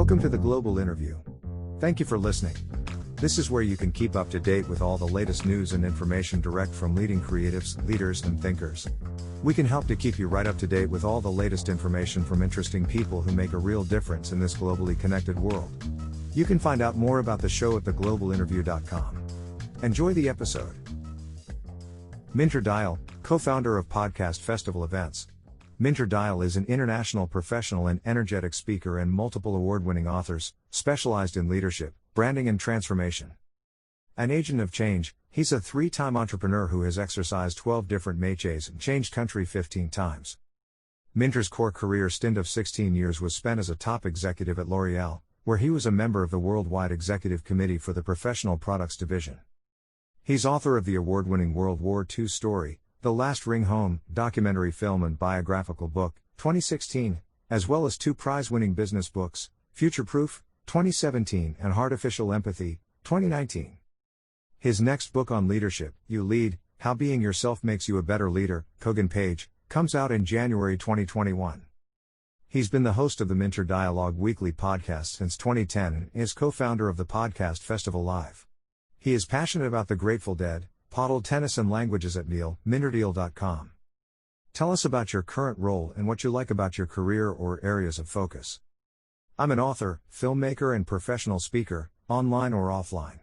Welcome to the Global Interview. Thank you for listening. This is where you can keep up to date with all the latest news and information direct from leading creatives, leaders, and thinkers. We can help to keep you right up to date with all the latest information from interesting people who make a real difference in this globally connected world. You can find out more about the show at theglobalinterview.com. Enjoy the episode. Minter Dial, co-founder of Podcast Festival Events. Minter Dial is an international professional and energetic speaker and multiple award-winning authors, specialized in leadership, branding and transformation. An agent of change, he's a three-time entrepreneur who has exercised 12 different métiers and changed country 15 times. Minter's core career stint of 16 years was spent as a top executive at L'Oréal, where he was a member of the Worldwide Executive Committee for the Professional Products Division. He's author of the award-winning World War II story, The Last Ring Home, documentary film and biographical book, 2016, as well as two prize-winning business books, Futureproof, 2017 and Heartificial Empathy, 2019. His next book on leadership, You Lead, How Being Yourself Makes You a Better Leader, Kogan Page, comes out in January 2021. He's been the host of the Minter Dialogue weekly podcast since 2010 and is co-founder of the Podcast Festival Live. He is passionate about the Grateful Dead, paddle tennis and languages at minterdial.com. Tell us about your current role and what you like about your career or areas of focus. I'm an author, filmmaker and professional speaker, online or offline.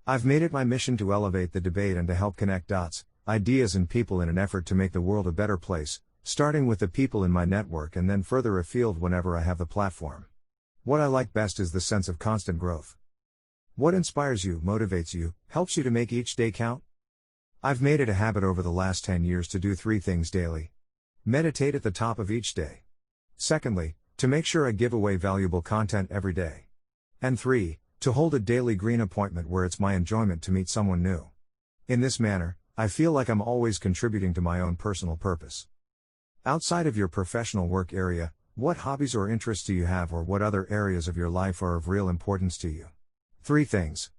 I've made it my mission to elevate the debate and to help connect dots, ideas and people in an effort to make the world a better place, starting with the people in my network and then further afield whenever I have the platform. What I like best is the sense of constant growth. What inspires you, motivates you, helps you to make each day count? I've made it a habit over the last 10 years to do 3 things daily. Meditate at the top of each day. Secondly, to make sure I give away valuable content every day. And 3, to hold a daily green appointment where it's my enjoyment to meet someone new. In this manner, I feel like I'm always contributing to my own personal purpose. Outside of your professional work area, what hobbies or interests do you have, or what other areas of your life are of real importance to you? 3 things.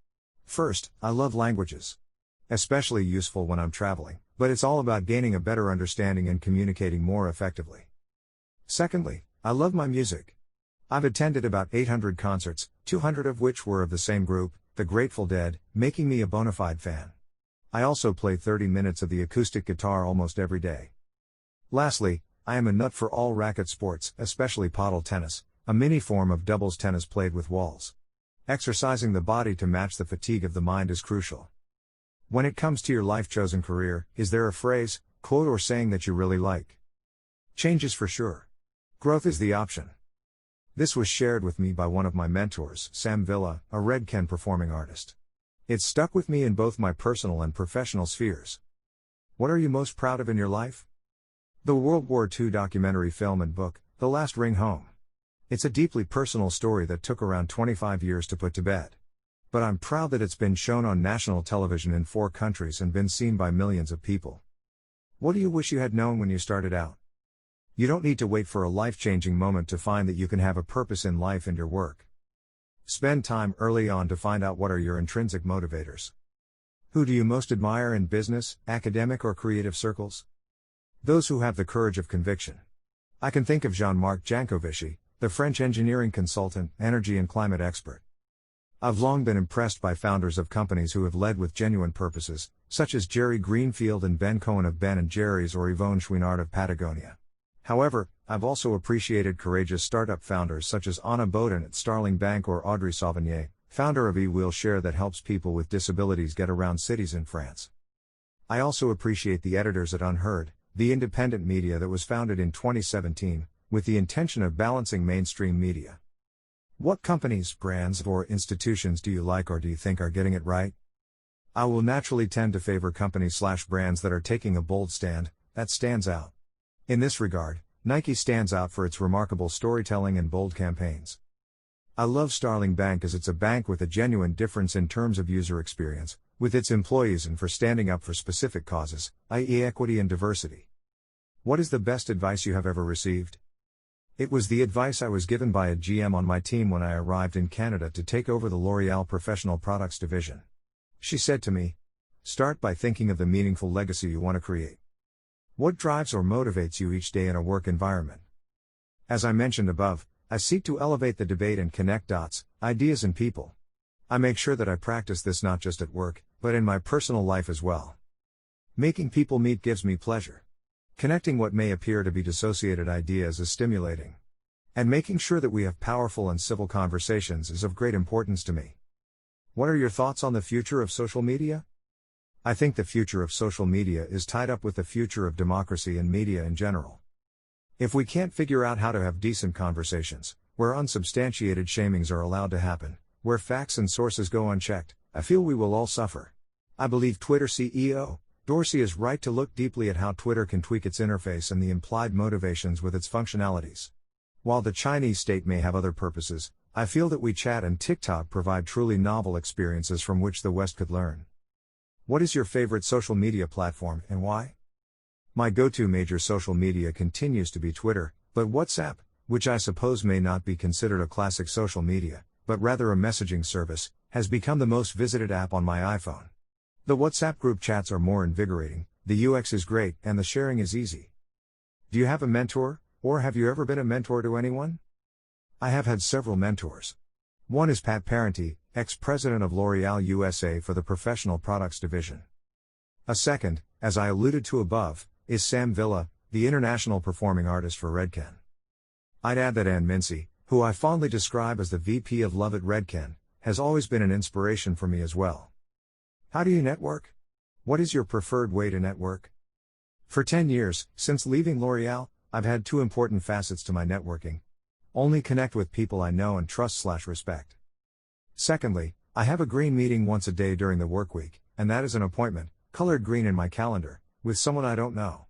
First, I love languages. Especially useful when I'm traveling, but it's all about gaining a better understanding and communicating more effectively. Secondly, I love my music. I've attended about 800 concerts, 200 of which were of the same group, the Grateful Dead, making me a bona fide fan. I also play 30 minutes of the acoustic guitar almost every day. Lastly, I am a nut for all racket sports, especially paddle tennis, a mini form of doubles tennis played with walls. Exercising the body to match the fatigue of the mind is crucial. When it comes to your life-chosen career, is there a phrase, quote or saying that you really like? Change is for sure. Growth is the option. This was shared with me by one of my mentors, Sam Villa, a Red Ken performing artist. It stuck with me in both my personal and professional spheres. What are you most proud of in your life? The World War II documentary film and book, The Last Ring Home. It's a deeply personal story that took around 25 years to put to bed. But I'm proud that it's been shown on national television in 4 countries and been seen by millions of people. What do you wish you had known when you started out? You don't need to wait for a life-changing moment to find that you can have a purpose in life and your work. Spend time early on to find out what are your intrinsic motivators. Who do you most admire in business, academic or creative circles? Those who have the courage of conviction. I can think of Jean-Marc Jancovici, the French engineering consultant, energy and climate expert. I've long been impressed by founders of companies who have led with genuine purposes, such as Jerry Greenfield and Ben Cohen of Ben & Jerry's or Yvonne Chouinard of Patagonia. However, I've also appreciated courageous startup founders such as Anna Boden at Starling Bank or Audrey Sauvigné, founder of eWheelshare that helps people with disabilities get around cities in France. I also appreciate the editors at Unheard, the independent media that was founded in 2017, with the intention of balancing mainstream media. What companies, brands, or institutions do you like or do you think are getting it right? I will naturally tend to favor companies/brands that are taking a bold stand, that stands out. In this regard, Nike stands out for its remarkable storytelling and bold campaigns. I love Starling Bank as it's a bank with a genuine difference in terms of user experience, with its employees and for standing up for specific causes, i.e. equity and diversity. What is the best advice you have ever received? It was the advice I was given by a GM on my team when I arrived in Canada to take over the L'Oréal Professional Products Division. She said to me, "Start by thinking of the meaningful legacy you want to create. What drives or motivates you each day in a work environment?" As I mentioned above, I seek to elevate the debate and connect dots, ideas and people. I make sure that I practice this not just at work, but in my personal life as well. Making people meet gives me pleasure. Connecting what may appear to be dissociated ideas is stimulating. And making sure that we have powerful and civil conversations is of great importance to me. What are your thoughts on the future of social media? I think the future of social media is tied up with the future of democracy and media in general. If we can't figure out how to have decent conversations, where unsubstantiated shamings are allowed to happen, where facts and sources go unchecked, I feel we will all suffer. I believe Twitter CEO Dorsey is right to look deeply at how Twitter can tweak its interface and the implied motivations with its functionalities. While the Chinese state may have other purposes, I feel that WeChat and TikTok provide truly novel experiences from which the West could learn. What is your favorite social media platform and why? My go-to major social media continues to be Twitter, but WhatsApp, which I suppose may not be considered a classic social media, but rather a messaging service, has become the most visited app on my iPhone. The WhatsApp group chats are more invigorating, the UX is great, and the sharing is easy. Do you have a mentor, or have you ever been a mentor to anyone? I have had several mentors. One is Pat Parenti, ex-president of L'Oréal USA for the Professional Products Division. A second, as I alluded to above, is Sam Villa, the international performing artist for Redken. I'd add that Ann Mincy, who I fondly describe as the VP of Love at Redken, has always been an inspiration for me as well. How do you network? What is your preferred way to network? For 10 years, since leaving L'Oréal, I've had two important facets to my networking. Only connect with people I know and trust/respect. Secondly, I have a green meeting once a day during the work week, and that is an appointment, colored green in my calendar, with someone I don't know.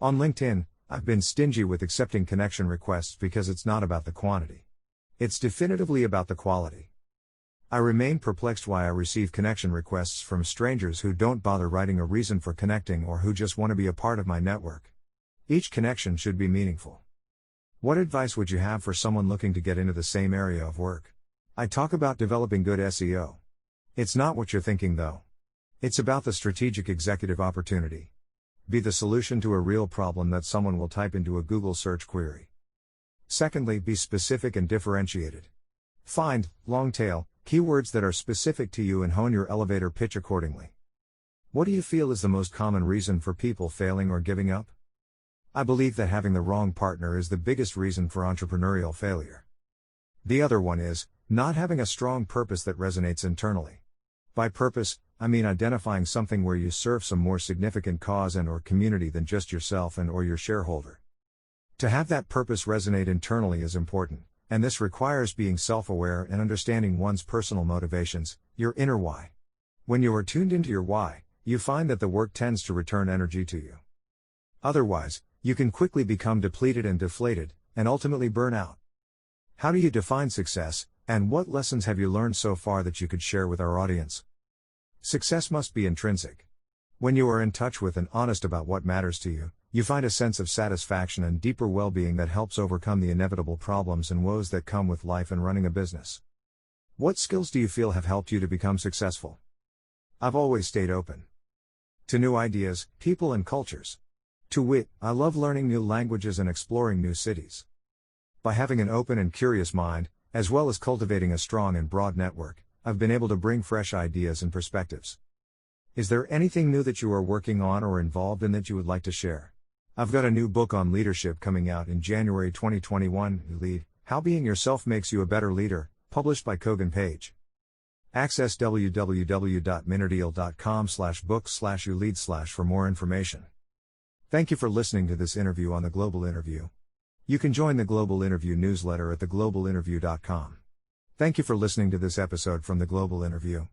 On LinkedIn, I've been stingy with accepting connection requests because it's not about the quantity. It's definitively about the quality. I remain perplexed why I receive connection requests from strangers who don't bother writing a reason for connecting or who just want to be a part of my network. Each connection should be meaningful. What advice would you have for someone looking to get into the same area of work? I talk about developing good SEO. It's not what you're thinking though. It's about the strategic executive opportunity. Be the solution to a real problem that someone will type into a Google search query. Secondly, be specific and differentiated. Find, long tail, keywords that are specific to you and hone your elevator pitch accordingly. What do you feel is the most common reason for people failing or giving up? I believe that having the wrong partner is the biggest reason for entrepreneurial failure. The other one is, not having a strong purpose that resonates internally. By purpose, I mean identifying something where you serve some more significant cause and/or community than just yourself and/or your shareholder. To have that purpose resonate internally is important, and this requires being self-aware and understanding one's personal motivations, your inner why. When you are tuned into your why, you find that the work tends to return energy to you. Otherwise, you can quickly become depleted and deflated, and ultimately burn out. How do you define success, and what lessons have you learned so far that you could share with our audience? Success must be intrinsic. When you are in touch with and honest about what matters to you, you find a sense of satisfaction and deeper well-being that helps overcome the inevitable problems and woes that come with life and running a business. What skills do you feel have helped you to become successful? I've always stayed open to new ideas, people and cultures. To wit, I love learning new languages and exploring new cities. By having an open and curious mind, as well as cultivating a strong and broad network, I've been able to bring fresh ideas and perspectives. Is there anything new that you are working on or involved in that you would like to share? I've got a new book on leadership coming out in January 2021, Lead, How Being Yourself Makes You a Better Leader, published by Kogan Page. Access www.minnerdeal.com/book/ulead/ for more information. Thank you for listening to this interview on The Global Interview. You can join the Global Interview newsletter at theglobalinterview.com. Thank you for listening to this episode from The Global Interview.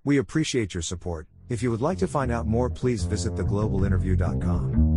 We appreciate your support. If you would like to find out more, please visit theglobalinterview.com.